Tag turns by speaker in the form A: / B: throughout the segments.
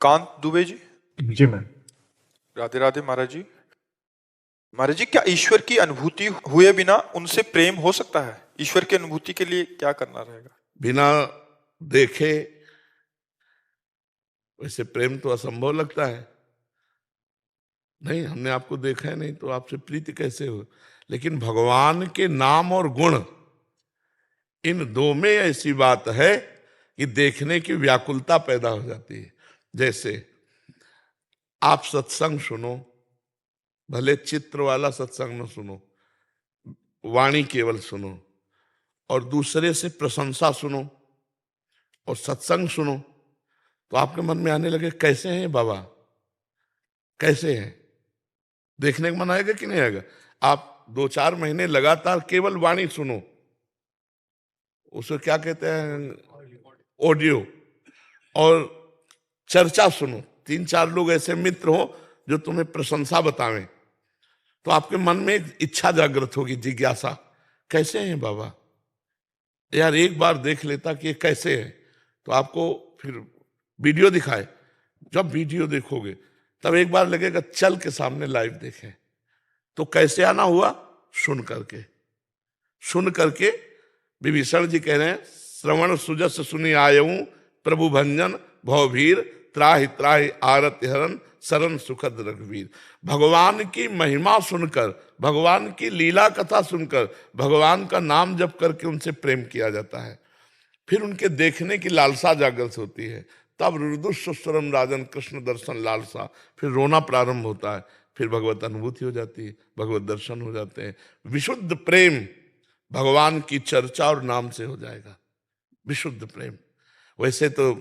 A: श्रीकांत दुबे जी।
B: जी ma'am.
A: Radhe Radhe महाराज जी। महाराज जी, क्या ईश्वर की अनुभूति हुए बिना उनसे प्रेम हो सकता है? ईश्वर की अनुभूति के लिए क्या करना रहेगा?
C: बिना देखे वैसे प्रेम तो असंभव लगता है। नहीं, हमने आपको देखा है नहीं तो आपसे प्रीति कैसे हो? लेकिन भगवान के नाम और गुण, इन दो में ऐसी बात है कि देखने की व्याकुलता पैदा हो जाती है। जैसे आप सत्संग सुनो, भले चित्र वाला सत्संग न सुनो, वाणी केवल सुनो, और दूसरे से प्रशंसा सुनो और सत्संग सुनो, तो आपके मन में आने लगे कैसे हैं बाबा, कैसे हैं। देखने का मन आएगा कि नहीं आएगा? आप 2-4 महीने लगातार केवल वाणी सुनो, उसे क्या कहते हैं, ऑडियो, और चर्चा सुनो, 3-4 लोग ऐसे मित्र हो जो तुम्हें प्रशंसा बतावें, तो आपके मन में एक इच्छा जागृत होगी, जिज्ञासा, कैसे हैं बाबा, यार एक बार देख लेता कि ये कैसे है। तो आपको फिर वीडियो दिखाए, जब वीडियो देखोगे तब एक बार लगेगा चल के सामने लाइव देखें। तो कैसे आना हुआ? सुन करके। सुन करके विभीषण जी कह रहे हैं, श्रवण सुजस सुनि आयऊं प्रभु भंजन भवभीर, त्राहि त्राहि आरति हरन शरण सुखद रघुवीर। भगवान की महिमा सुनकर, भगवान की लीला कथा सुनकर, भगवान का नाम जप करके उनसे प्रेम किया जाता है। फिर उनके देखने की लालसा जागृत होती है, तब रुदुस्वरम राजन कृष्ण दर्शन लालसा, फिर रोना प्रारंभ होता है, फिर भगवत अनुभूति हो जाती है, भगवत दर्शन हो जाते हैं। विशुद्ध प्रेम भगवान की चर्चा और नाम से हो जाएगा, विशुद्ध प्रेम। वैसे तो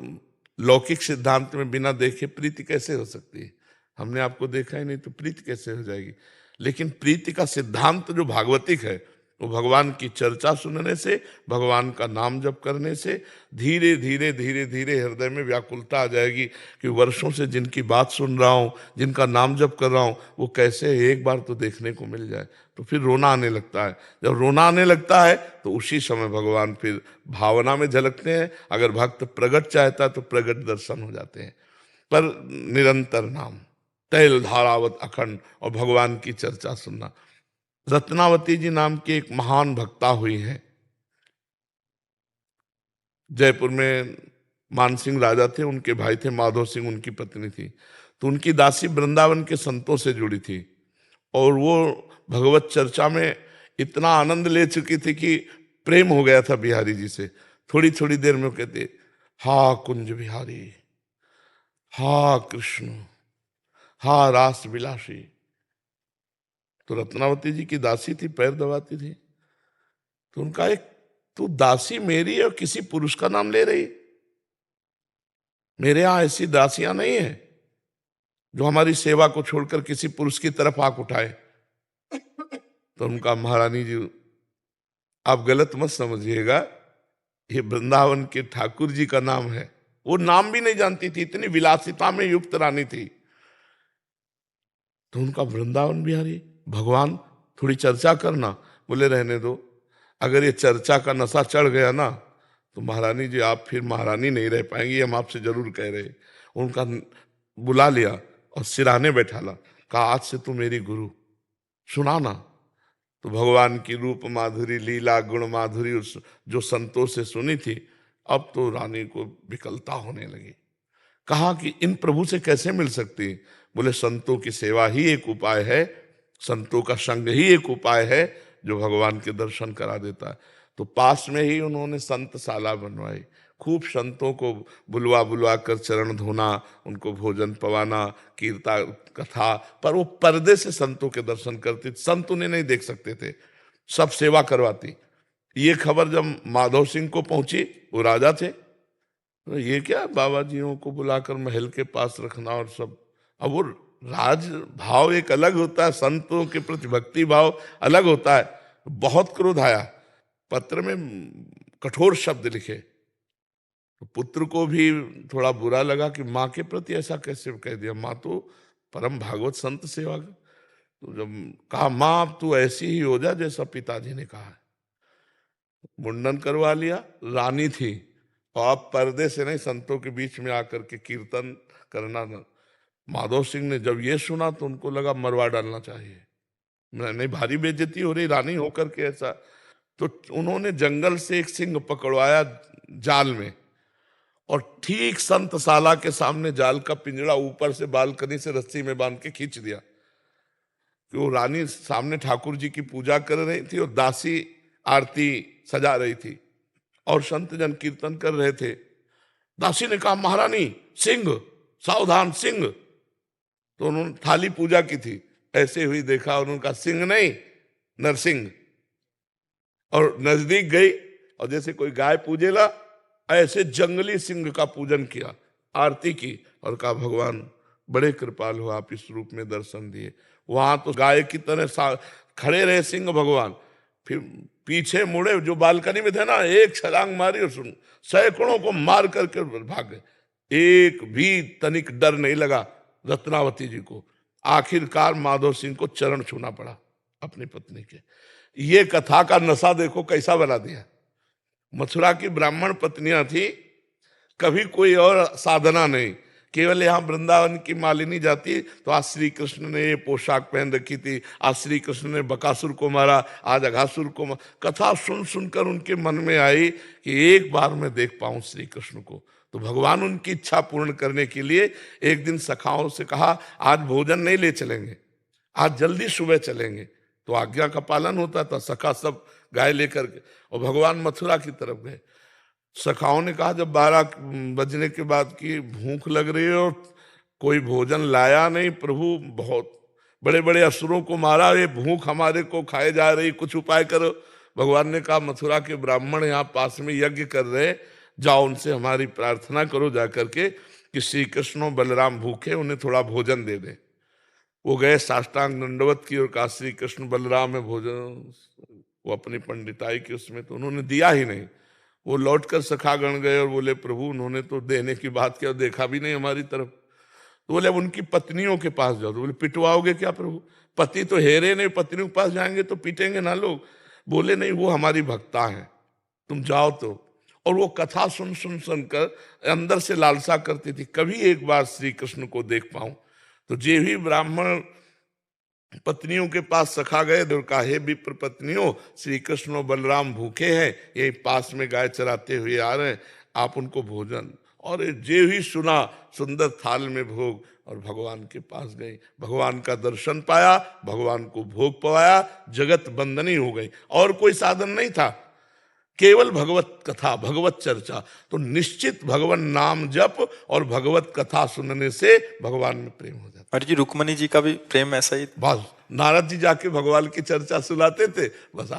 C: लौकिक सिद्धांत में बिना देखे प्रीति कैसे हो सकती है? हमने आपको देखा ही नहीं तो प्रीति कैसे हो जाएगी? लेकिन प्रीति का सिद्धांत जो भागवतिक है, वो भगवान की चर्चा सुनने से, भगवान का नाम जप करने से धीरे धीरे धीरे धीरे हृदय में व्याकुलता आ जाएगी कि वर्षों से जिनकी बात सुन रहा हूँ, जिनका नाम जप कर रहा हूँ, वो कैसे एक बार तो देखने को मिल जाए। तो फिर रोना आने लगता है। जब रोना आने लगता है तो उसी समय भगवान फिर भावना में झलकते हैं। अगर भक्त प्रगट चाहता है तो प्रगट दर्शन हो जाते हैं। पर निरंतर नाम, तैल धारावत अखंड, और भगवान की चर्चा सुनना। रत्नावती जी नाम की एक महान भक्ता हुई है, जयपुर में मानसिंह राजा थे, उनके भाई थे माधव सिंह, उनकी पत्नी थी। तो उनकी दासी वृंदावन के संतों से जुड़ी थी, और वो भगवत चर्चा में इतना आनंद ले चुकी थी कि प्रेम हो गया था बिहारी जी से। थोड़ी थोड़ी देर में वो कहते, हा कुंज बिहारी, हा कृष्ण, हा रास विलासी। तो रत्नावती जी की दासी थी, पैर दबाती थी। तो उनका एक, तू दासी मेरी और किसी पुरुष का नाम ले रही? मेरे यहां ऐसी दासियां नहीं है जो हमारी सेवा को छोड़कर किसी पुरुष की तरफ आंख उठाए। तो उनका, महारानी जी आप गलत मत समझिएगा, ये वृंदावन के ठाकुर जी का नाम है। वो नाम भी नहीं जानती थी, इतनी विलासिता में युक्त रानी थी। तो उनका वृंदावन बिहारी, भगवान थोड़ी चर्चा करना। बोले रहने दो, अगर ये चर्चा का नशा चढ़ गया ना तो महारानी जी आप फिर महारानी नहीं रह पाएंगी, हम आपसे जरूर कह रहे। उनका बुला लिया और सिराने बैठाला, कहा आज से तू मेरी गुरु, सुना ना। तो भगवान की रूप माधुरी, लीला गुण माधुरी जो संतों से सुनी थी, अब तो रानी को विकलता होने लगी। कहा कि इन प्रभु से कैसे मिल सकती? बोले संतों की सेवा ही एक उपाय है, संतों का संग ही एक उपाय है जो भगवान के दर्शन करा देता है। तो पास में ही उन्होंने संतशाला बनवाई, खूब संतों को बुलवा बुलवा कर चरण धोना, उनको भोजन पवाना, कीर्ता कथा। पर वो पर्दे से संतों के दर्शन करती, संत उन्हें नहीं देख सकते थे, सब सेवा करवाती। ये खबर जब माधव सिंह को पहुंची, वो राजा थे, तो ये क्या बाबा जियों को बुलाकर महल के पास रखना और सब। अब वो राज भाव एक अलग होता है, संतों के प्रति भक्ति भाव अलग होता है। बहुत क्रोध आया, पत्र में कठोर शब्द लिखे। तो पुत्र को भी थोड़ा बुरा लगा कि माँ के प्रति ऐसा कैसे कह दिया, माँ तो परम भागवत संत सेवा। तो जब कहा माँ अब तू ऐसी ही हो जा जैसा पिताजी ने कहा है, मुंडन करवा लिया। रानी थी, और आप पर्दे से नहीं, संतों के बीच में आकर के कीर्तन करना न। माधव सिंह ने जब ये सुना तो उनको लगा मरवा डालना चाहिए, नहीं भारी बेइज्जती हो रही रानी होकर के ऐसा। तो उन्होंने जंगल से एक सिंह पकड़वाया जाल में, और ठीक संतशाला के सामने जाल का पिंजरा ऊपर से बालकनी से रस्सी में बांध के खींच दिया। कि वो रानी सामने ठाकुर जी की पूजा कर रही थी और दासी आरती सजा रही थी और संत जन कीर्तन कर रहे थे। दासी ने कहा महारानी सिंह सावधान सिंह। तो उन्होंने थाली पूजा की थी, ऐसे हुई देखा, उन्होंने कहा सिंह नहीं नरसिंह, और नजदीक गई और जैसे कोई गाय पूजेला ऐसे जंगली सिंह का पूजन किया, आरती की और कहा भगवान बड़े कृपाल हो, आप इस रूप में दर्शन दिए। वहां तो गाय की तरह खड़े रहे सिंह भगवान, फिर पीछे मुड़े, जो बालकनी में थे ना, एक छलांग मारी और सुन सैकड़ों को मार करके भाग गए। एक भी तनिक डर नहीं लगा रत्नावती जी को। आखिरकार माधव सिंह को चरण छूना पड़ा अपनी पत्नी के। ये कथा का नशा देखो कैसा बना दिया। मथुरा की ब्राह्मण पत्नियां थी, कभी कोई और साधना नहीं, केवल यहाँ वृंदावन की मालिनी जाती तो आज श्री कृष्ण ने ये पोशाक पहन रखी थी, आज श्री कृष्ण ने बकासुर को मारा, आज अघासुर को मारा। कथा सुन सुनकर उनके मन में आई कि एक बार मैं देख पाऊं श्री कृष्ण को। तो भगवान उनकी इच्छा पूर्ण करने के लिए एक दिन सखाओं से कहा आज भोजन नहीं ले चलेंगे, आज जल्दी सुबह चलेंगे। तो आज्ञा का पालन होता था, सखा सब गाय लेकर के और भगवान मथुरा की तरफ गए। सखाओं ने कहा जब 12 बजने के बाद की भूख लग रही है और कोई भोजन लाया नहीं, प्रभु बहुत बड़े बड़े असुरों को मारा, ये भूख हमारे को खाए जा रही, कुछ उपाय करो। भगवान ने कहा मथुरा के ब्राह्मण यहाँ पास में यज्ञ कर रहे, जाओ उनसे हमारी प्रार्थना करो जाकर के कि श्री कृष्ण बलराम भूखे, उन्हें थोड़ा भोजन दे दे। वो गए साष्टांग दंडवत की और कहा श्री कृष्ण बलराम में भोजन, वो अपनी पंडिताई की उसमें, तो उन्होंने दिया ही नहीं। वो लौटकर सखागण गए और बोले प्रभु उन्होंने तो देने की बात किया, देखा भी नहीं हमारी तरफ। तो बोले अब उनकी पत्नियों के पास जाओ। तो बोले पिटवाओगे क्या प्रभु, पति तो हेरे नहीं, पत्नियों के पास जाएंगे तो पीटेंगे ना लोग। बोले नहीं वो हमारी भक्ता हैं, तुम जाओ तो। और वो कथा सुन सुन सुनकर अंदर से लालसा करती थी कभी एक बार श्री कृष्ण को देख पाऊं। तो जे भी ब्राह्मण पत्नियों के पास सखा गए और कहा हे विप्र पत्नियों, श्री कृष्ण और बलराम भूखे हैं, ये पास में गाय चराते हुए आ रहे हैं, आप उनको भोजन। और जे ही सुना सुंदर थाल में भोग, और भगवान के पास गई, भगवान का दर्शन पाया, भगवान को भोग पवाया, जगत बंदनी हो गई। और कोई साधन नहीं था, केवल भगवत कथा भगवत चर्चा। तो निश्चित भगवान नाम जप और भगवत कथा सुनने से भगवान में प्रेम हो जाता।
A: और जी रुक्मणी जी का भी प्रेम ऐसा ही,
C: बस नारद जी जाके भगवान की चर्चा सुनाते थे बस।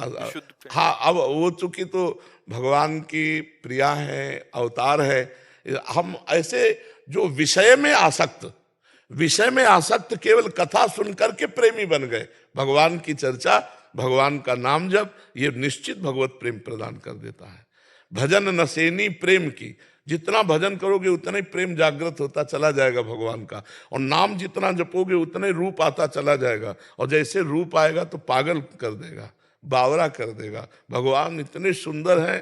C: हाँ अब वो चूंकि तो भगवान की प्रिया है, अवतार है। हम ऐसे जो विषय में आसक्त केवल कथा सुनकर के प्रेमी बन गए। भगवान की चर्चा, भगवान का नाम जप, ये निश्चित भगवत प्रेम प्रदान कर देता है। भजन नसेनी प्रेम की, जितना भजन करोगे उतना ही प्रेम जागृत होता चला जाएगा भगवान का, और नाम जितना जपोगे उतना ही रूप आता चला जाएगा। और जैसे रूप आएगा तो पागल कर देगा, बावरा कर देगा। भगवान इतने सुंदर हैं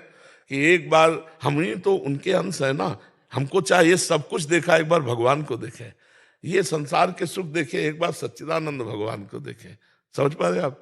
C: कि एक बार हम ही तो उनके अंश है ना, हमको चाहिए सब कुछ देखा, एक बार भगवान को देखें। ये संसार के सुख देखे, एक बार सच्चिदानंद भगवान को देखें। समझ पा रहे आप?